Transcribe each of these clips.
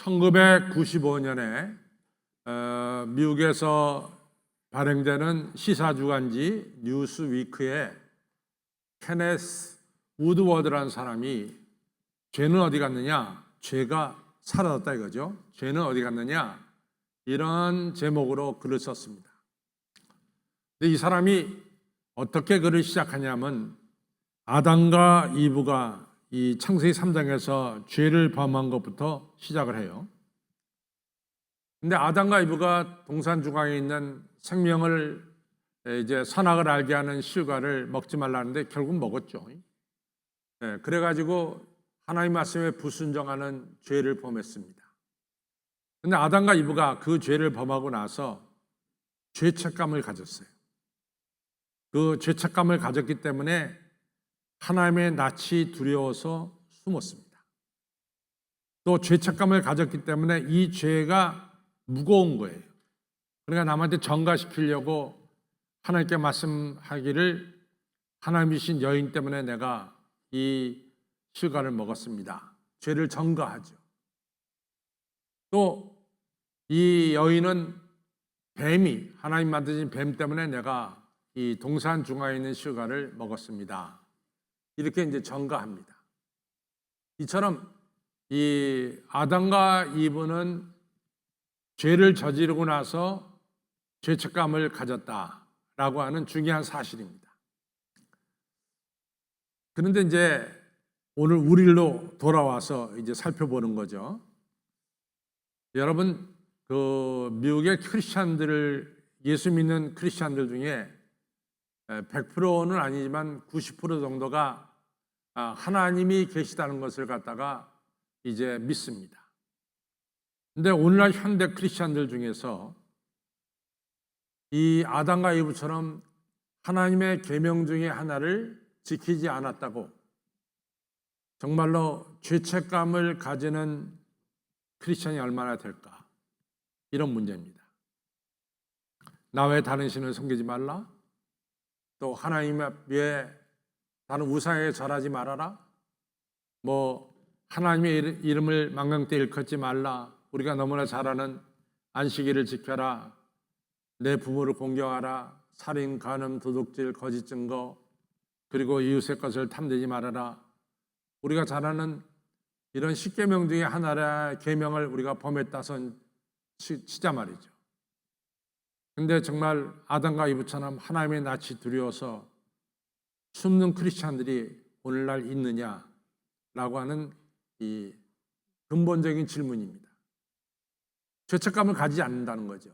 1995년에 미국에서 발행되는 시사주간지 뉴스위크에 케네스 우드워드라는 사람이 죄는 어디 갔느냐? 죄가 사라졌다 이거죠. 죄는 어디 갔느냐? 이런 제목으로 글을 썼습니다. 근데 이 사람이 어떻게 글을 시작하냐면 아담과 이브가 이 창세기 3장에서 죄를 범한 것부터 시작을 해요. 근데 아담과 이브가 동산 중앙에 있는 생명을 이제 선악을 알게 하는 실과를 먹지 말라는데 결국 먹었죠. 그래가지고 하나님 말씀에 불순종하는 죄를 범했습니다. 근데 아담과 이브가 그 죄를 범하고 나서 죄책감을 가졌어요. 그 죄책감을 가졌기 때문에 하나님의 낯이 두려워서 숨었습니다. 또 죄책감을 가졌기 때문에 이 죄가 무거운 거예요. 그러니까 남한테 전가시키려고 하나님께 말씀하기를 하나님이신 여인 때문에 내가 이 실과를 먹었습니다. 죄를 전가하죠. 또 이 여인은 뱀이 하나님 만드신 뱀 때문에 내가 이 동산 중앙에 있는 실과를 먹었습니다. 이렇게 이제 전가합니다. 이처럼 이 아담과 이브는 죄를 저지르고 나서 죄책감을 가졌다라고 하는 중요한 사실입니다. 그런데 이제 오늘 우리로 돌아와서 이제 살펴보는 거죠. 여러분, 그 미국의 크리스찬들을 예수 믿는 크리스찬들 중에 100%는 아니지만 90% 정도가 하나님이 계시다는 것을 갖다가 이제 믿습니다. 근데 오늘날 현대 크리스찬들 중에서 이 아담과 이브처럼 하나님의 계명 중에 하나를 지키지 않았다고 정말로 죄책감을 가지는 크리스찬이 얼마나 될까? 이런 문제입니다. 나 외에 다른 신을 섬기지 말라? 또 하나님 외에 다른 우상에 절하지 말아라? 뭐 하나님의 이름을 망령되이 일컫지 말라? 우리가 너무나 잘 아는 안식일을 지켜라, 내 부모를 공경하라, 살인, 간음, 도둑질, 거짓 증거, 그리고 이웃의 것을 탐내지 말아라. 우리가 잘 아는 이런 10계명 중에 하나의 계명을 우리가 범했다선 치자 말이죠. 근데 정말 아담과 이브처럼 하나님의 낯이 두려워서 숨는 크리스찬들이 오늘날 있느냐라고 하는 이 근본적인 질문입니다. 죄책감을 가지지 않는다는 거죠.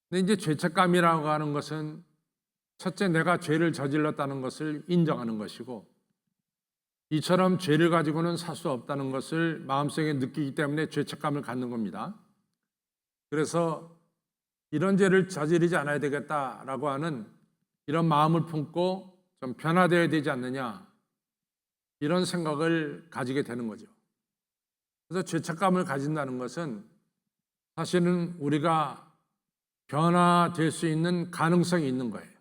근데 이제 죄책감이라고 하는 것은 첫째, 내가 죄를 저질렀다는 것을 인정하는 것이고, 이처럼 죄를 가지고는 살 수 없다는 것을 마음속에 느끼기 때문에 죄책감을 갖는 겁니다. 그래서 이런 죄를 저지르지 않아야 되겠다라고 하는 이런 마음을 품고 좀 변화되어야 되지 않느냐, 이런 생각을 가지게 되는 거죠. 그래서 죄책감을 가진다는 것은 사실은 우리가 변화될 수 있는 가능성이 있는 거예요.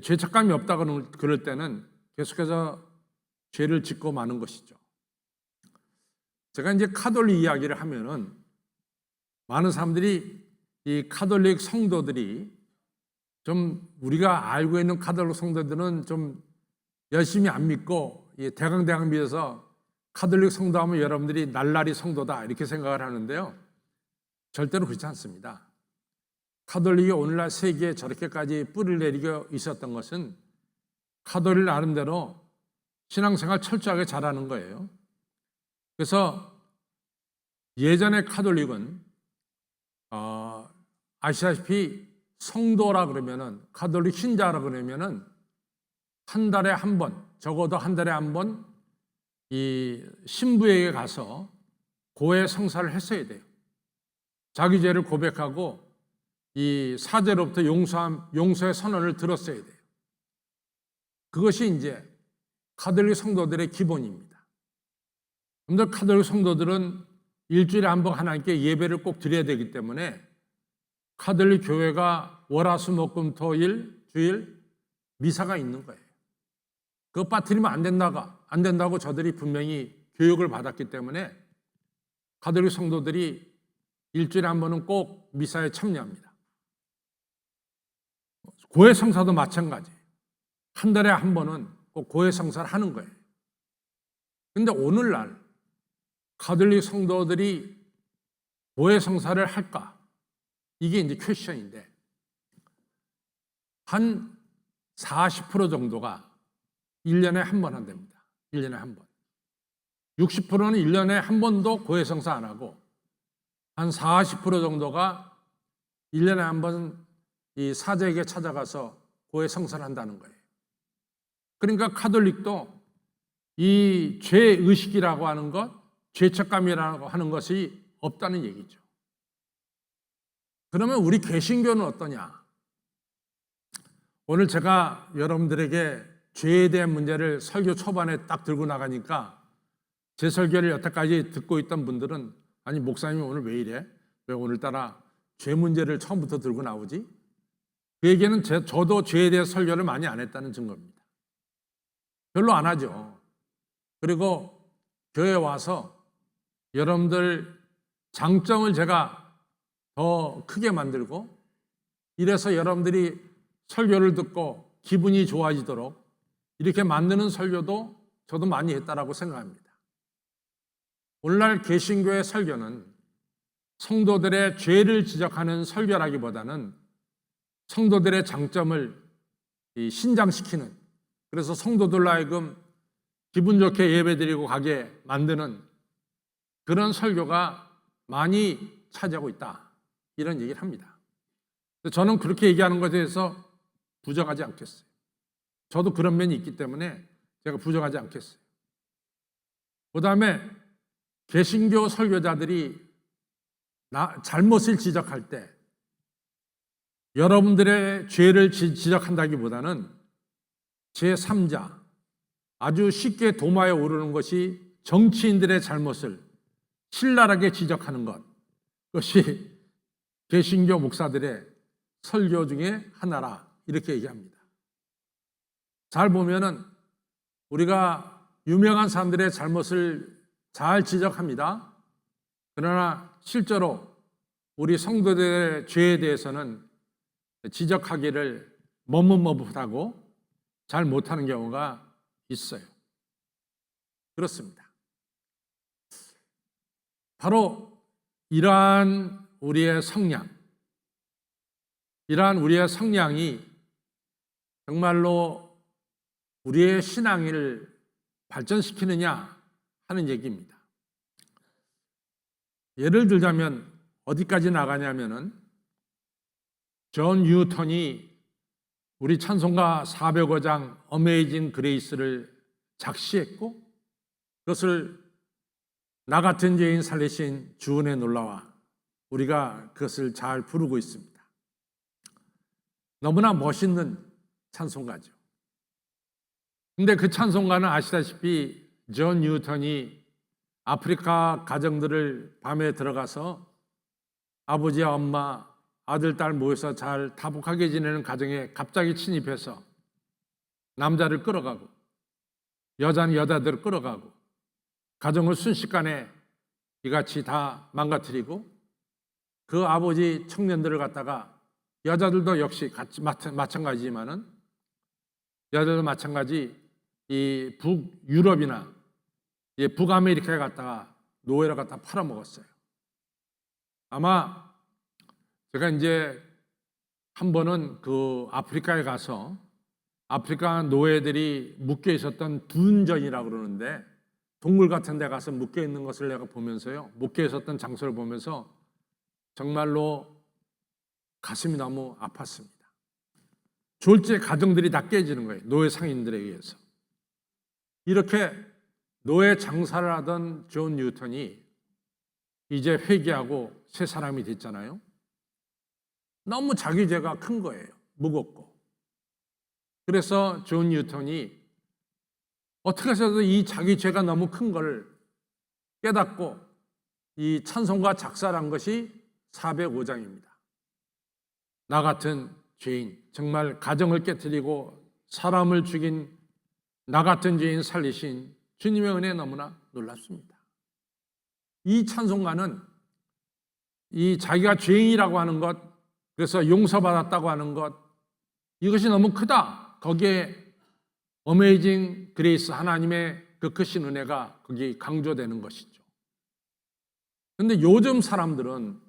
죄책감이 없다고 그럴 때는 계속해서 죄를 짓고 마는 것이죠. 제가 이제 카톨릭 이야기를 하면은 많은 사람들이 이 카톨릭 성도들이 좀 우리가 알고 있는 카톨릭 성도들은 좀 열심히 안 믿고 대강대강 믿어서 카톨릭 성도하면 여러분들이 날라리 성도다 이렇게 생각을 하는데요. 절대로 그렇지 않습니다. 카톨릭이 오늘날 세계에 저렇게까지 뿌리를 내리고 있었던 것은 카톨릭 나름대로 신앙생활 철저하게 잘하는 거예요. 그래서 예전에 카톨릭은 아시다시피 성도라 그러면은 카톨릭 신자라 그러면은 한 달에 한 번, 적어도 한 달에 한 번 이 신부에게 가서 고해 성사를 했어야 돼요. 자기 죄를 고백하고 이 사제로부터 용서의 선언을 들었어야 돼요. 그것이 이제 카톨릭 성도들의 기본입니다. 그런데 카톨릭 성도들은 일주일에 한 번 하나님께 예배를 꼭 드려야 되기 때문에 카톨릭 교회가 월화수목금토일 주일 미사가 있는 거예요. 그거 빠뜨리면 안 된다고 저들이 분명히 교육을 받았기 때문에 가톨릭 성도들이 일주일에 한 번은 꼭 미사에 참여합니다. 고해 성사도 마찬가지. 한 달에 한 번은 꼭 고해 성사를 하는 거예요. 근데 오늘날 가톨릭 성도들이 고해 성사를 할까? 이게 이제 퀘스천인데, 한 40% 정도가 1년에 한 번 한답니다. 1년에 한 번. 60%는 1년에 한 번도 고해 성사 안 하고, 한 40% 정도가 1년에 한 번 이 사제에게 찾아가서 고해 성사를 한다는 거예요. 그러니까 가톨릭도 이 죄의식이라고 하는 것, 죄책감이라고 하는 것이 없다는 얘기죠. 그러면 우리 개신교는 어떠냐? 오늘 제가 여러분들에게 죄에 대한 문제를 설교 초반에 딱 들고 나가니까 제 설교를 여태까지 듣고 있던 분들은 아니 목사님이 오늘 왜 이래? 왜 오늘따라 죄 문제를 처음부터 들고 나오지? 그 얘기는 저도 죄에 대해 설교를 많이 안 했다는 증거입니다. 별로 안 하죠. 그리고 교회에 와서 여러분들 장점을 제가 더 크게 만들고, 이래서 여러분들이 설교를 듣고 기분이 좋아지도록 이렇게 만드는 설교도 저도 많이 했다라고 생각합니다. 오늘날 개신교의 설교는 성도들의 죄를 지적하는 설교라기보다는 성도들의 장점을 신장시키는, 그래서 성도들로 하여금 기분 좋게 예배드리고 가게 만드는 그런 설교가 많이 차지하고 있다, 이런 얘기를 합니다. 저는 그렇게 얘기하는 것에 대해서 부정하지 않겠어요. 저도 그런 면이 있기 때문에 제가 부정하지 않겠어요. 그 다음에 개신교 설교자들이 잘못을 지적할 때 여러분들의 죄를 지적한다기보다는 제3자, 아주 쉽게 도마에 오르는 것이 정치인들의 잘못을 신랄하게 지적하는 것, 그것이 개신교 목사들의 설교 중에 하나라, 이렇게 얘기합니다. 잘 보면은 우리가 유명한 사람들의 잘못을 잘 지적합니다. 그러나 실제로 우리 성도들의 죄에 대해서는 지적하기를 머뭇머뭇하고 잘 못하는 경우가 있어요. 그렇습니다. 바로 이러한 우리의 성량이 정말로 우리의 신앙을 발전시키느냐 하는 얘기입니다. 예를 들자면 어디까지 나가냐면은 존 뉴턴이 우리 찬송가 405장 어메이징 그레이스를 작시했고, 그것을 나 같은 죄인 살리신 주 은혜 놀라와 우리가 그것을 잘 부르고 있습니다. 너무나 멋있는 찬송가죠. 근데 그 찬송가는 아시다시피 존 뉴턴이 아프리카 가정들을 밤에 들어가서 아버지와 엄마, 아들, 딸 모여서 잘 다복하게 지내는 가정에 갑자기 침입해서 남자를 끌어가고 여자는 여자들을 끌어가고 가정을 순식간에 이같이 다 망가뜨리고, 그 아버지 청년들을 갖다가, 여자들도 역시 마찬가지지만은 여자도 마찬가지 이 북유럽이나 북아메리카에 갔다가 노예를 갖다 팔아먹었어요. 아마 제가 이제 한 번은 그 아프리카에 가서 아프리카 노예들이 묶여 있었던 둔전이라고 그러는데, 동굴 같은 데 가서 묶여 있는 것을 내가 보면서요, 묶여 있었던 장소를 보면서 정말로 가슴이 너무 아팠습니다. 졸지에 가정들이 다 깨지는 거예요, 노예 상인들에 의해서. 이렇게 노예 장사를 하던 존 뉴턴이 이제 회개하고 새 사람이 됐잖아요. 너무 자기 죄가 큰 거예요. 무겁고. 그래서 존 뉴턴이 어떻게 해서든 이 자기 죄가 너무 큰 걸 깨닫고 이 찬송가 작사를 한 것이 405장입니다. 나 같은 죄인, 정말 가정을 깨뜨리고 사람을 죽인 나 같은 죄인 살리신 주님의 은혜 너무나 놀랍습니다. 이 찬송가는 이 자기가 죄인이라고 하는 것, 그래서 용서받았다고 하는 것, 이것이 너무 크다. 거기에 어메이징 그레이스, 하나님의 그 크신 은혜가 거기 강조되는 것이죠. 그런데 요즘 사람들은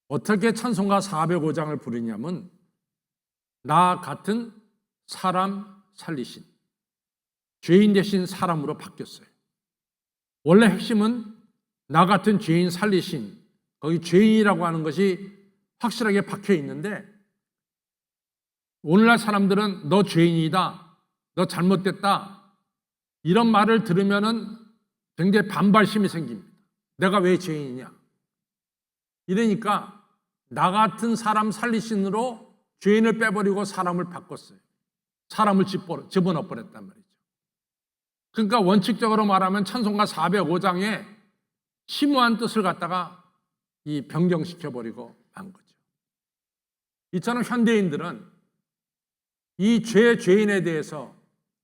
어떻게 찬송가 405장을 부르냐면 나 같은 사람 살리신, 죄인 대신 사람으로 바뀌었어요. 원래 핵심은 나 같은 죄인 살리신, 거기 죄인이라고 하는 것이 확실하게 박혀 있는데 오늘날 사람들은 너 죄인이다, 너 잘못됐다, 이런 말을 들으면은 굉장히 반발심이 생깁니다. 내가 왜 죄인이냐? 이러니까 나 같은 사람 살리신으로 죄인을 빼버리고 사람을 바꿨어요. 사람을 집어넣어 버렸단 말이죠. 그러니까 원칙적으로 말하면 찬송가 405장에 심오한 뜻을 갖다가 이 변경시켜버리고 만 거죠. 이처럼 현대인들은 이 죄인에 대해서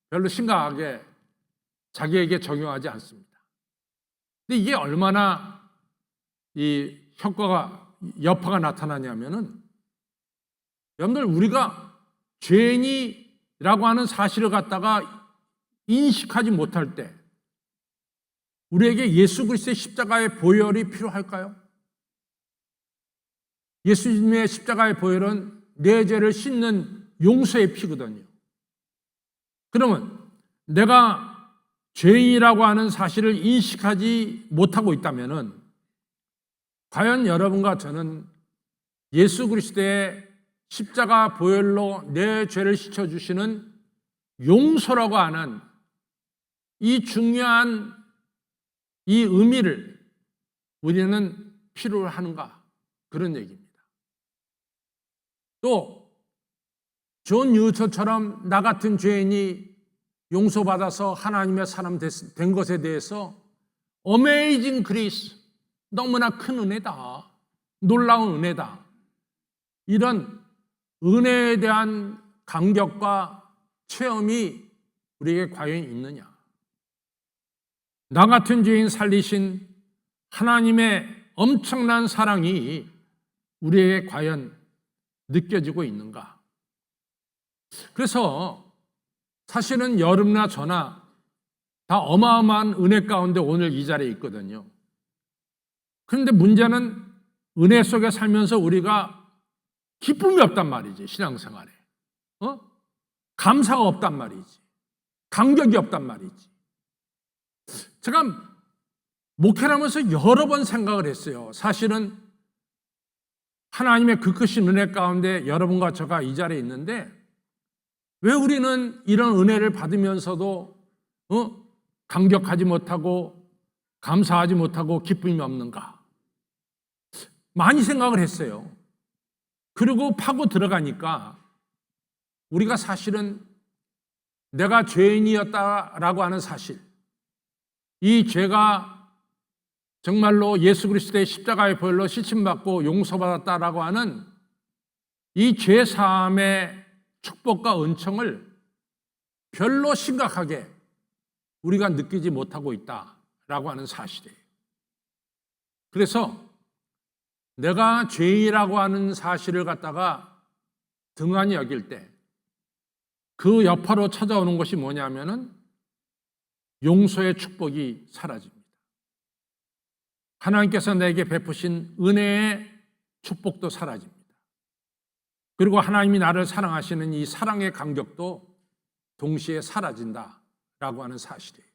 별로 심각하게 자기에게 적용하지 않습니다. 근데 이게 얼마나 이 여파가 나타나냐면은, 여러분들, 우리가 죄인이라고 하는 사실을 갖다가 인식하지 못할 때 우리에게 예수 그리스도의 십자가의 보혈이 필요할까요? 예수님의 십자가의 보혈은 내 죄를 씻는 용서의 피거든요. 그러면 내가 죄인이라고 하는 사실을 인식하지 못하고 있다면은 과연 여러분과 저는 예수 그리스도의 십자가 보혈로 내 죄를 씻어주시는 용서라고 하는 이 중요한 이 의미를 우리는 필요로 하는가? 그런 얘기입니다. 또 존 뉴턴처럼 나 같은 죄인이 용서받아서 하나님의 사람 된 것에 대해서 어메이징 그레이스, 너무나 큰 은혜다, 놀라운 은혜다, 이런 은혜에 대한 감격과 체험이 우리에게 과연 있느냐? 나 같은 죄인 살리신 하나님의 엄청난 사랑이 우리에게 과연 느껴지고 있는가? 그래서 사실은 여러분이나 저나 다 어마어마한 은혜 가운데 오늘 이 자리에 있거든요. 그런데 문제는 은혜 속에 살면서 우리가 기쁨이 없단 말이지, 신앙생활에. 감사가 없단 말이지. 감격이 없단 말이지. 제가 목회를 하면서 여러 번 생각을 했어요. 사실은 하나님의 그 크신 은혜 가운데 여러분과 저가 이 자리에 있는데 왜 우리는 이런 은혜를 받으면서도 감격하지 못하고 감사하지 못하고 기쁨이 없는가? 많이 생각을 했어요. 그리고 파고 들어가니까 우리가 사실은 내가 죄인이었다라고 하는 사실, 이 죄가 정말로 예수 그리스도의 십자가의 보혈로 씻음받고 용서받았다라고 하는 이 죄사함의 축복과 은총을 별로 심각하게 우리가 느끼지 못하고 있다라고 하는 사실이에요. 그래서 내가 죄인이라고 하는 사실을 갖다가 등한히 여길 때 그 여파로 찾아오는 것이 뭐냐면은 용서의 축복이 사라집니다. 하나님께서 내게 베푸신 은혜의 축복도 사라집니다. 그리고 하나님이 나를 사랑하시는 이 사랑의 감격도 동시에 사라진다라고 하는 사실이에요.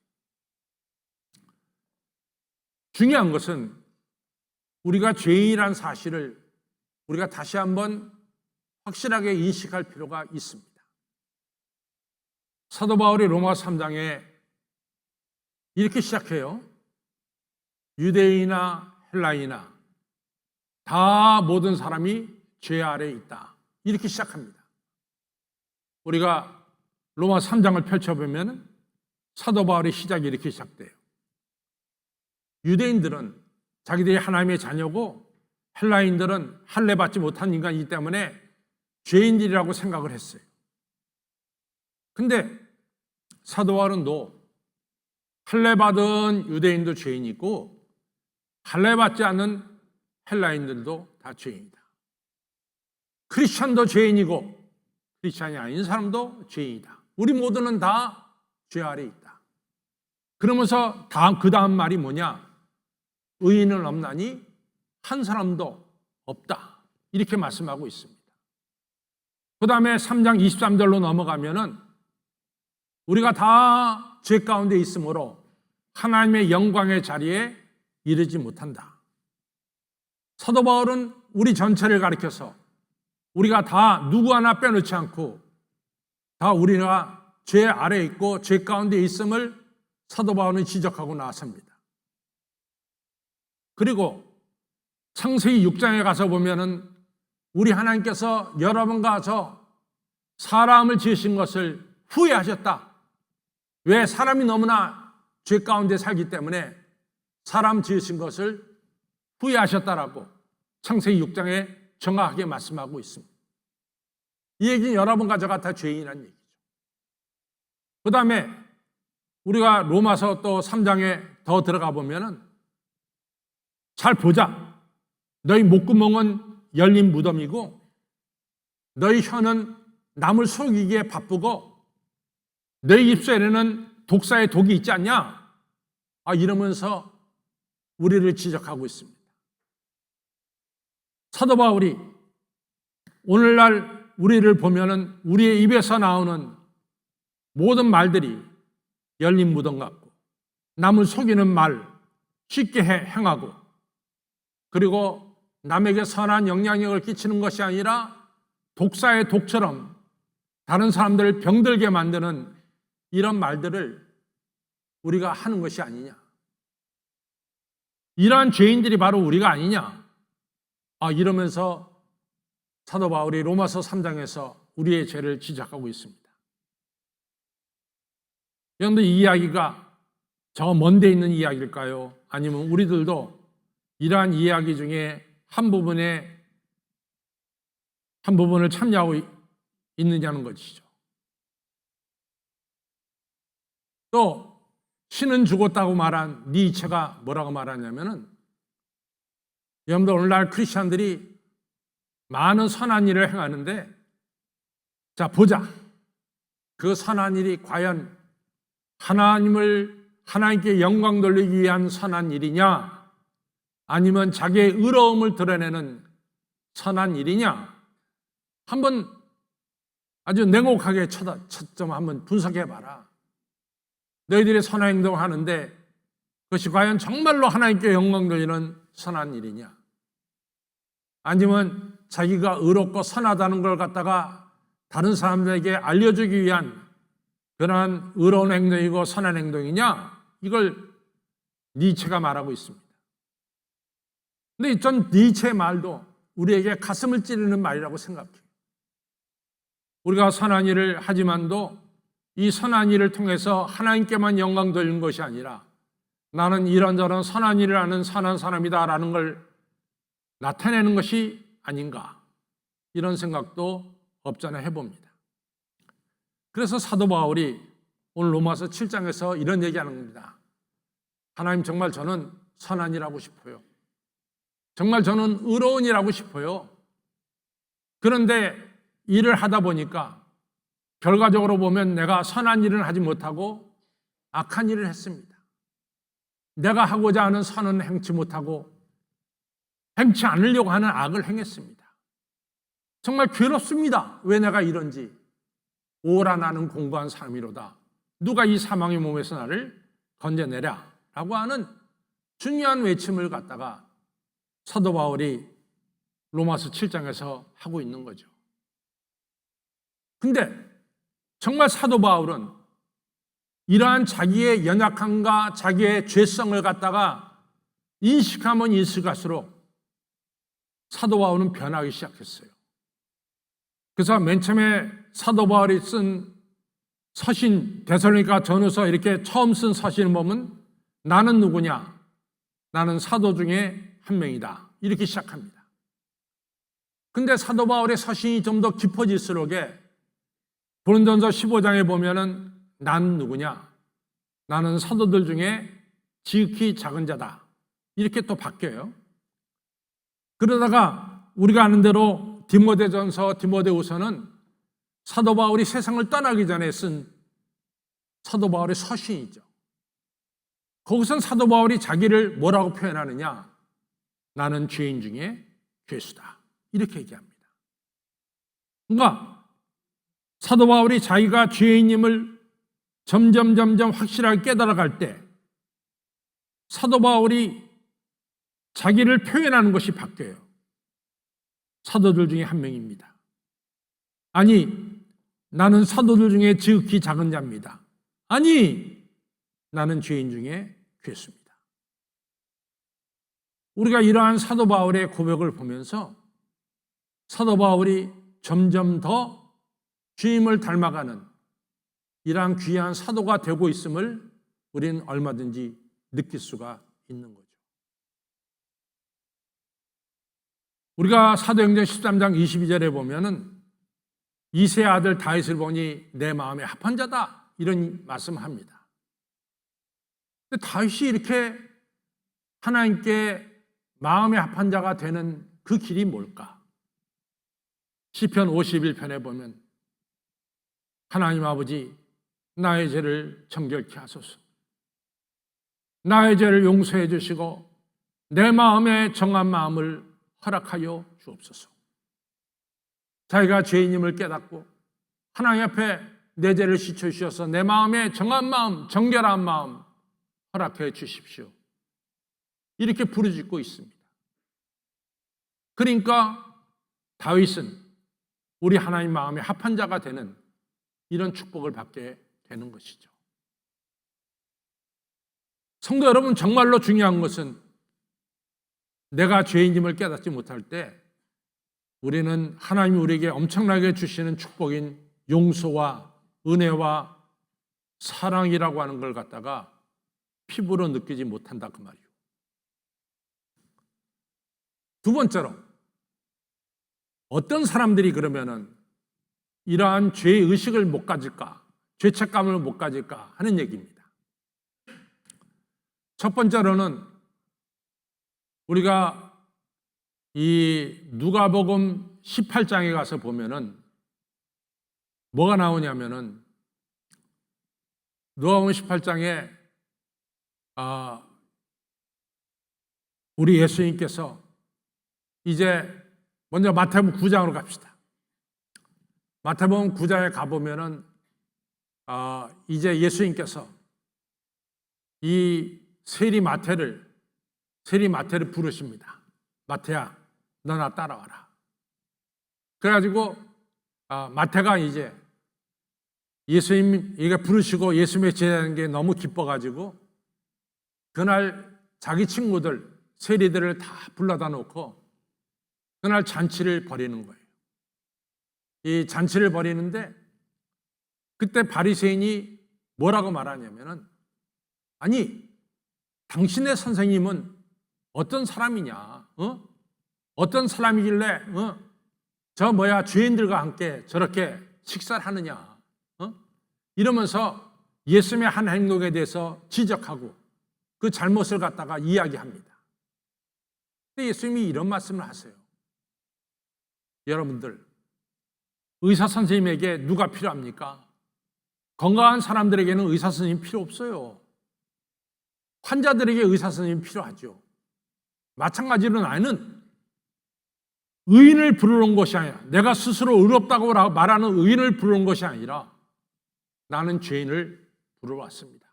중요한 것은 우리가 죄인이라는 사실을 우리가 다시 한번 확실하게 인식할 필요가 있습니다. 사도 바울이 로마 3장에 이렇게 시작해요. 유대인이나 헬라인이나 다 모든 사람이 죄 아래에 있다. 이렇게 시작합니다. 우리가 로마 3장을 펼쳐보면 사도 바울의 시작이 이렇게 시작돼요. 유대인들은 자기들이 하나님의 자녀고 헬라인들은 할례 받지 못한 인간이기 때문에 죄인들이라고 생각을 했어요. 근데 사도 바울은 할례 받은 유대인도 죄인이 있고 할례받지 않는 헬라인들도 다 죄인이다. 크리스천도 죄인이고 크리스천이 아닌 사람도 죄인이다. 우리 모두는 다 죄 아래 있다. 그러면서 그 다음 말이 뭐냐? 의인은 없나니 한 사람도 없다. 이렇게 말씀하고 있습니다. 그 다음에 3장 23절로 넘어가면은 우리가 다 죄 가운데 있으므로 하나님의 영광의 자리에 이르지 못한다. 사도 바울은 우리 전체를 가리켜서 우리가 다 누구 하나 빼놓지 않고 다 우리가 죄 아래에 있고 죄 가운데 있음을 사도 바울은 지적하고 나섭니다. 그리고 창세기 6장에 가서 보면은 우리 하나님께서 여러분과 저 사람을 지으신 것을 후회하셨다. 왜? 사람이 너무나 죄 가운데 살기 때문에 사람 지으신 것을 후회하셨다라고 창세기 6장에 정확하게 말씀하고 있습니다. 이 얘기는 여러분과 저가 다 죄인이라는 얘기죠. 그 다음에 우리가 로마서 또 3장에 더 들어가 보면은 잘 보자. 너희 목구멍은 열린 무덤이고 너희 혀는 남을 속이기에 바쁘고 너희 입술에는 독사의 독이 있지 않냐? 이러면서 우리를 지적하고 있습니다. 사도 바울이 오늘날 우리를 보면은 우리의 입에서 나오는 모든 말들이 열린 무덤 같고 남을 속이는 말 쉽게 행하고 그리고 남에게 선한 영향력을 끼치는 것이 아니라 독사의 독처럼 다른 사람들을 병들게 만드는 이런 말들을 우리가 하는 것이 아니냐. 이러한 죄인들이 바로 우리가 아니냐. 이러면서 사도 바울이 로마서 3장에서 우리의 죄를 지적하고 있습니다. 여러분들 이 이야기가 저 먼 데 있는 이야기일까요? 아니면 우리들도 이러한 이야기 중에 한 부분을 참여하고 있느냐는 것이죠. 또 신은 죽었다고 말한 니체가 뭐라고 말하냐면은 여러분들 오늘날 크리스천들이 많은 선한 일을 행하는데 자 보자. 그 선한 일이 과연 하나님께 영광 돌리기 위한 선한 일이냐 아니면 자기의 의로움을 드러내는 선한 일이냐 한번 아주 냉혹하게 초점 한번 분석해봐라. 너희들이 선한 행동을 하는데 그것이 과연 정말로 하나님께 영광 돌리는 선한 일이냐 아니면 자기가 의롭고 선하다는 걸 갖다가 다른 사람들에게 알려주기 위한 그러한 의로운 행동이고 선한 행동이냐 이걸 니체가 말하고 있습니다. 근데 전 니체의 말도 우리에게 가슴을 찌르는 말이라고 생각해요. 우리가 선한 일을 하지만도 이 선한 일을 통해서 하나님께만 영광 돌리는 것이 아니라 나는 이런저런 선한 일을 하는 선한 사람이다라는 걸 나타내는 것이 아닌가 이런 생각도 없잖아 해봅니다. 그래서 사도 바울이 오늘 로마서 7장에서 이런 얘기하는 겁니다. 하나님 정말 저는 선한 일 하고 싶어요. 정말 저는 의로운 일 하고 싶어요. 그런데 일을 하다 보니까 결과적으로 보면 내가 선한 일은 하지 못하고 악한 일을 했습니다. 내가 하고자 하는 선은 행치 못하고 행치 않으려고 하는 악을 행했습니다. 정말 괴롭습니다. 왜 내가 이런지. 오라 나는 공부한 사람이로다. 누가 이 사망의 몸에서 나를 건져내랴 라고 하는 중요한 외침을 갖다가 사도 바울이 로마서 7장에서 하고 있는 거죠. 근데 정말 사도 바울은 이러한 자기의 연약함과 자기의 죄성을 갖다가 인식하면 인식할수록 사도 바울은 변하기 시작했어요. 그래서 맨 처음에 사도 바울이 쓴 서신 데살로니가 전후서 이렇게 처음 쓴 서신을 보면 나는 누구냐? 나는 사도 중에 한 명이다. 이렇게 시작합니다. 근데 사도 바울의 서신이 좀 더 깊어질수록에 고린도전서 15장에 보면은 난 누구냐? 나는 사도들 중에 지극히 작은 자다. 이렇게 또 바뀌어요. 그러다가 우리가 아는 대로 디모데전서, 디모데후서는 사도 바울이 세상을 떠나기 전에 쓴 사도 바울의 서신이죠. 거기선 사도 바울이 자기를 뭐라고 표현하느냐? 나는 죄인 중에 괴수다. 이렇게 얘기합니다. 그러니까 사도 바울이 자기가 죄인임을 점점 확실하게 깨달아갈 때 사도 바울이 자기를 표현하는 것이 바뀌어요. 사도들 중에 한 명입니다. 아니, 나는 사도들 중에 지극히 작은 자입니다. 아니, 나는 죄인 중에 괴수입니다. 우리가 이러한 사도 바울의 고백을 보면서 사도 바울이 점점 더 주님을 닮아가는 이러한 귀한 사도가 되고 있음을 우리는 얼마든지 느낄 수가 있는 거죠. 우리가 사도행전 13장 22절에 보면은 이새의 아들 다윗을 보니 내 마음에 합한 자다 이런 말씀을 합니다. 근데 다윗이 이렇게 하나님께 마음에 합한 자가 되는 그 길이 뭘까? 시편 51편에 보면 하나님 아버지 나의 죄를 정결케 하소서. 나의 죄를 용서해 주시고 내 마음에 정한 마음을 허락하여 주옵소서. 자기가 죄인임을 깨닫고 하나님 앞에 내 죄를 씻어 주셔서 내 마음에 정한 마음, 정결한 마음 허락해 주십시오. 이렇게 부르짖고 있습니다. 그러니까 다윗은 우리 하나님 마음에 합한 자가 되는 이런 축복을 받게 되는 것이죠. 성도 여러분, 정말로 중요한 것은 내가 죄인임을 깨닫지 못할 때 우리는 하나님이 우리에게 엄청나게 주시는 축복인 용서와 은혜와 사랑이라고 하는 걸 갖다가 피부로 느끼지 못한다 그 말이에요. 두 번째로 어떤 사람들이 그러면은 이러한 죄의식을 못 가질까, 죄책감을 못 가질까 하는 얘기입니다. 첫 번째로는 우리가 이 누가복음 18장에 가서 보면은 뭐가 나오냐면은 누가복음 18장에 우리 예수님께서 이제 먼저 마태복음 9장으로 갑시다. 마태복음 9장에 가보면은 이제 예수님께서 이 세리 마태를 부르십니다. 마태야, 너 나 따라와라. 그래가지고 마태가 이제 예수님이가 부르시고 예수님의 제자라는 게 너무 기뻐가지고 그날 자기 친구들 세리들을 다 불러다 놓고 그날 잔치를 벌이는 거예요. 이 잔치를 벌이는데 그때 바리새인이 뭐라고 말하냐면은 아니 당신의 선생님은 어떤 사람이냐? 어떤 사람이길래 죄인들과 함께 저렇게 식사를 하느냐? 이러면서 예수님의 한 행동에 대해서 지적하고 그 잘못을 갖다가 이야기합니다. 근데 예수님이 이런 말씀을 하세요. 여러분들, 의사 선생님에게 누가 필요합니까? 건강한 사람들에게는 의사 선생님 필요 없어요. 환자들에게 의사 선생님 필요하죠. 마찬가지로 나는 의인을 부르러 온 것이 아니라 내가 스스로 의롭다고 말하는 의인을 부르러 온 것이 아니라 나는 죄인을 부르러 왔습니다.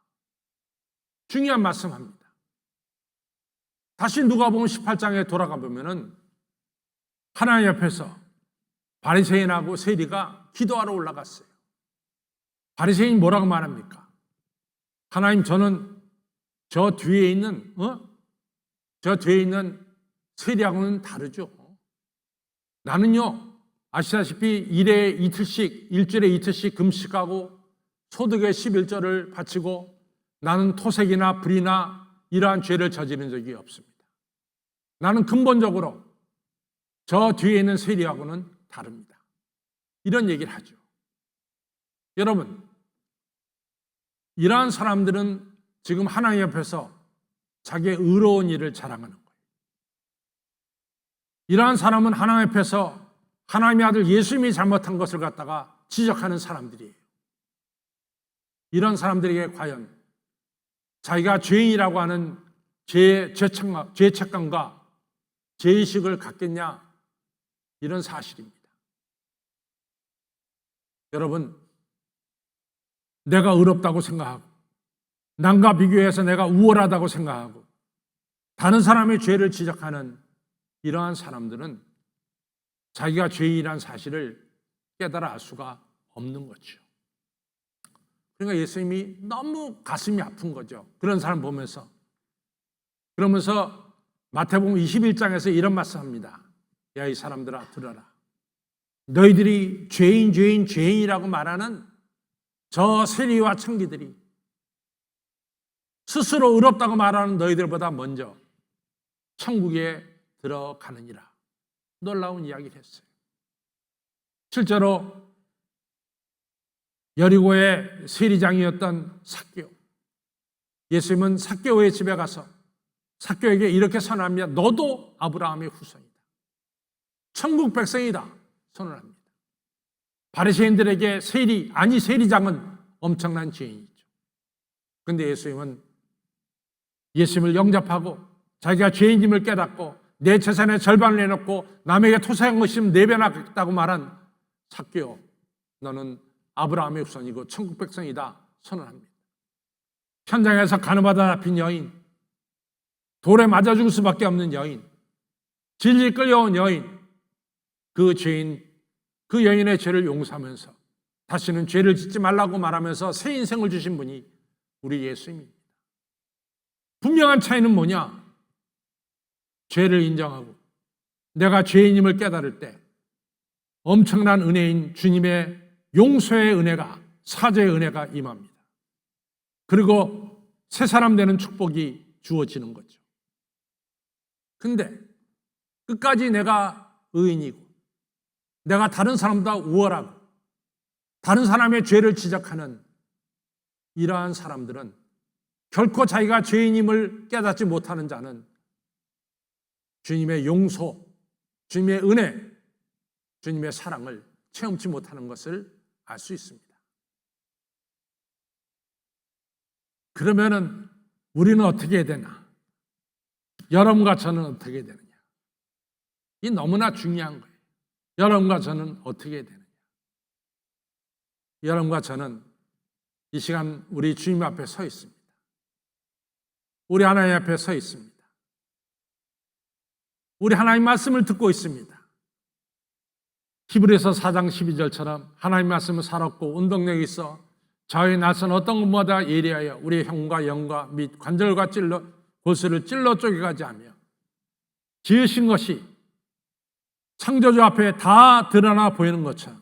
중요한 말씀합니다. 다시 누가복음 18장에 돌아가 보면은 하나님 앞에서 바리새인하고 세리가 기도하러 올라갔어요. 바리새인이 뭐라고 말합니까? 하나님, 저는 저 뒤에 있는 세리하고는 다르죠. 나는요, 아시다시피 일주일에 이틀씩 금식하고 소득의 11조를 바치고 나는 토색이나 불이나 이러한 죄를 저지른 적이 없습니다. 나는 근본적으로 저 뒤에 있는 세리하고는 다릅니다. 이런 얘기를 하죠. 여러분, 이러한 사람들은 지금 하나님 앞에서 자기의 의로운 일을 자랑하는 거예요. 이러한 사람은 하나님 앞에서 하나님의 아들 예수님이 잘못한 것을 갖다가 지적하는 사람들이에요. 이런 사람들에게 과연 자기가 죄인이라고 하는 죄책감과 죄의식을 갖겠냐? 이런 사실입니다. 여러분, 내가 의롭다고 생각하고 남과 비교해서 내가 우월하다고 생각하고 다른 사람의 죄를 지적하는 이러한 사람들은 자기가 죄인이라는 사실을 깨달아 알 수가 없는 거죠. 그러니까 예수님이 너무 가슴이 아픈 거죠. 그런 사람 보면서. 그러면서 마태복음 21장에서 이런 말씀합니다. 야, 이 사람들아, 들어라. 너희들이 죄인이라고 말하는 저 세리와 청기들이 스스로 의롭다고 말하는 너희들보다 먼저 천국에 들어가느니라. 놀라운 이야기를 했어요. 실제로 여리고의 세리장이었던 삭개오, 예수님은 삭개오의 집에 가서 삭개오에게 이렇게 선언합니다. 너도 아브라함의 후손이다. 천국 백성이다. 선언합니다. 바리새인들에게 세리장은 엄청난 죄인이죠. 그런데 예수님을 영접하고 자기가 죄인임을 깨닫고 내 재산의 절반을 내놓고 남에게 토사한 것이 4배나 겠다고 말한 삭개오, 너는 아브라함의 후손이고 천국 백성이다 선언합니다. 현장에서 가늠하다 잡힌 여인, 돌에 맞아 죽을 수밖에 없는 여인, 질질 끌려온 여인, 그 여인의 죄를 용서하면서 다시는 죄를 짓지 말라고 말하면서 새 인생을 주신 분이 우리 예수님입니다. 분명한 차이는 뭐냐? 죄를 인정하고 내가 죄인임을 깨달을 때 엄청난 은혜인 주님의 용서의 은혜가, 사죄의 은혜가 임합니다. 그리고 새 사람 되는 축복이 주어지는 거죠. 근데 끝까지 내가 의인이고 내가 다른 사람보다 우월하고 다른 사람의 죄를 지적하는 이러한 사람들은 결코 자기가 죄인임을 깨닫지 못하는 자는 주님의 용서, 주님의 은혜, 주님의 사랑을 체험치 못하는 것을 알 수 있습니다. 그러면은 우리는 어떻게 해야 되나? 여러분과 저는 어떻게 해야 되느냐? 이 너무나 중요한 거예요. 여러분과 저는 어떻게 해야 되느냐? 여러분과 저는 이 시간 우리 주님 앞에 서 있습니다. 우리 하나님 앞에 서 있습니다. 우리 하나님 말씀을 듣고 있습니다. 히브리서 4장 12절처럼 하나님 말씀은 살았고 운동력이 있어 좌우의 날선 어떤 것보다 예리하여 우리의 혀과 영과 및 관절과 골수를 찔러 쪼개가지 하며 지으신 것이 창조주 앞에 다 드러나 보이는 것처럼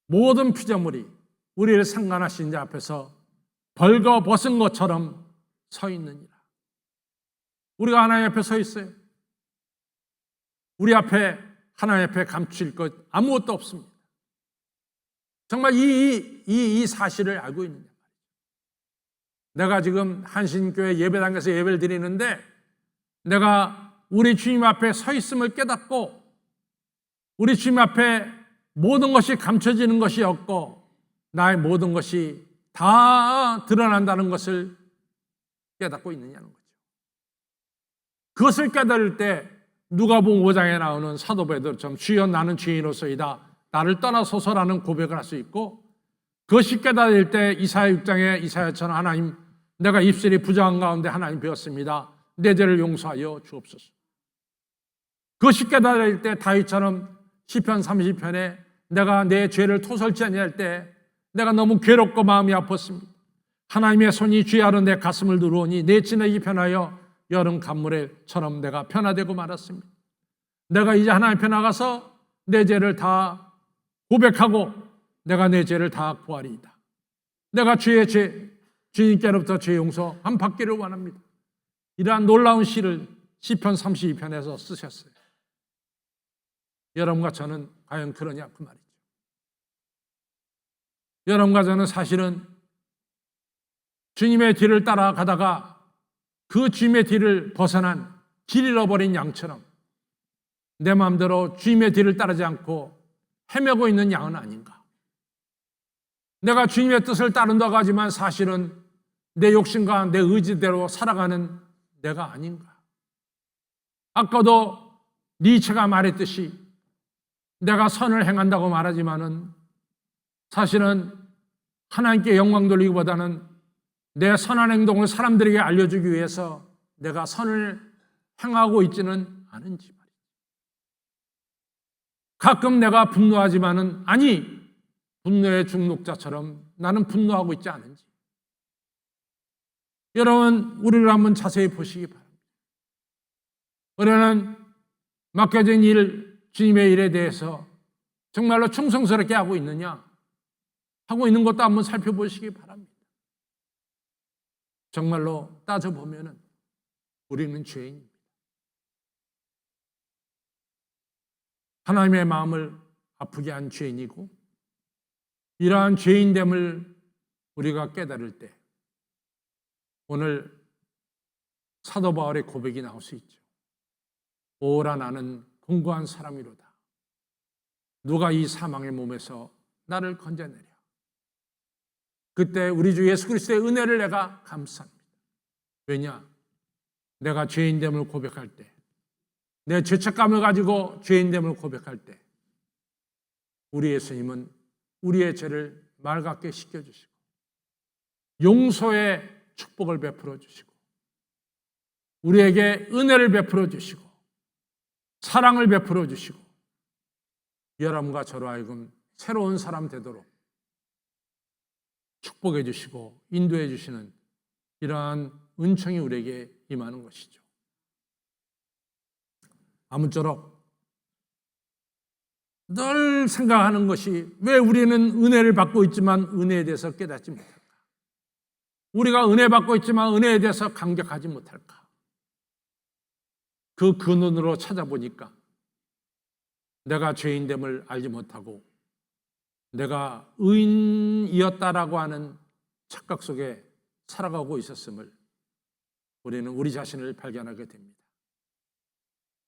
모든 피조물이 우리를 상관하신 자 앞에서 벌거벗은 것처럼 서 있느니라. 우리가 하나님 앞에 서 있어요. 우리 앞에 하나님 앞에 감출 것 아무것도 없습니다. 정말 이 사실을 알고 있느냐 말이죠. 내가 지금 한신교회 예배당에서 예배를 드리는데 내가 우리 주님 앞에 서 있음을 깨닫고 우리 주님 앞에 모든 것이 감춰지는 것이 없고 나의 모든 것이 다 드러난다는 것을 깨닫고 있느냐는 거죠. 그것을 깨달을 때 누가복음 5장에 나오는 사도 베드로처럼 주여 나는 죄인으로서이다. 나를 떠나소서라는 고백을 할 수 있고 그것이 깨달을 때 이사야 6장에 이사야처럼 하나님 내가 입술이 부정한 가운데 하나님 배웠습니다. 내 죄를 용서하여 주옵소서. 그것이 깨달을 때 다윗처럼 시편 30편에 내가 내 죄를 토설지 아니할 때 내가 너무 괴롭고 마음이 아팠습니다. 하나님의 손이 쥐하러 내 가슴을 누르오니 내 진액이 편하여 여름 간물에처럼 내가 변화되고 말았습니다. 내가 이제 하나님 앞에 나가서 내 죄를 다 고백하고 내가 내 죄를 다 구하리이다. 내가 주님께로부터 죄 용서함 받기를 원합니다. 이러한 놀라운 시를 시편 32편에서 쓰셨어요. 여러분과 저는 과연 그러냐 그 말이죠. 여러분과 저는 사실은 주님의 뒤를 따라가다가 그 주님의 뒤를 벗어난 길 잃어버린 양처럼 내 마음대로 주님의 뒤를 따르지 않고 헤매고 있는 양은 아닌가? 내가 주님의 뜻을 따른다고 하지만 사실은 내 욕심과 내 의지대로 살아가는 내가 아닌가? 아까도 니체가 말했듯이 내가 선을 행한다고 말하지만은 사실은 하나님께 영광 돌리기보다는 내 선한 행동을 사람들에게 알려주기 위해서 내가 선을 행하고 있지는 않은지 말이죠. 가끔 내가 분노하지만은 아니 분노의 중독자처럼 나는 분노하고 있지 않은지. 여러분 우리를 한번 자세히 보시기 바랍니다. 우리는 맡겨진 일, 주님의 일에 대해서 정말로 충성스럽게 하고 있느냐? 하고 있는 것도 한번 살펴보시기 바랍니다. 정말로 따져보면 우리는 죄인입니다. 하나님의 마음을 아프게 한 죄인이고 이러한 죄인됨을 우리가 깨달을 때 오늘 사도 바울의 고백이 나올 수 있죠. 오라 나는 공고한 사람이로다. 누가 이 사망의 몸에서 나를 건져내랴. 그때 우리 주 예수 그리스도의 은혜를 내가 감사합니다. 왜냐? 내가 죄인됨을 고백할 때, 내 죄책감을 가지고 죄인됨을 고백할 때 우리 예수님은 우리의 죄를 맑게 씻겨주시고 용서의 축복을 베풀어 주시고 우리에게 은혜를 베풀어 주시고 사랑을 베풀어 주시고 여러분과 저로 하여금 새로운 사람 되도록 축복해 주시고 인도해 주시는 이러한 은총이 우리에게 임하는 것이죠. 아무쪼록 늘 생각하는 것이 왜 우리는 은혜를 받고 있지만 은혜에 대해서 깨닫지 못할까? 우리가 은혜 받고 있지만 은혜에 대해서 감격하지 못할까? 그 근원으로 찾아보니까 내가 죄인됨을 알지 못하고 내가 의인이었다라고 하는 착각 속에 살아가고 있었음을 우리는 우리 자신을 발견하게 됩니다.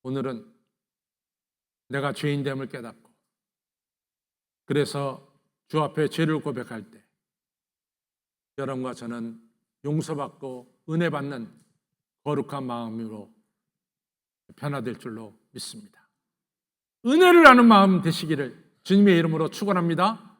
오늘은 내가 죄인됨을 깨닫고 그래서 주 앞에 죄를 고백할 때 여러분과 저는 용서받고 은혜 받는 거룩한 마음으로 변화될 줄로 믿습니다. 은혜를 아는 마음 되시기를 주님의 이름으로 축원합니다.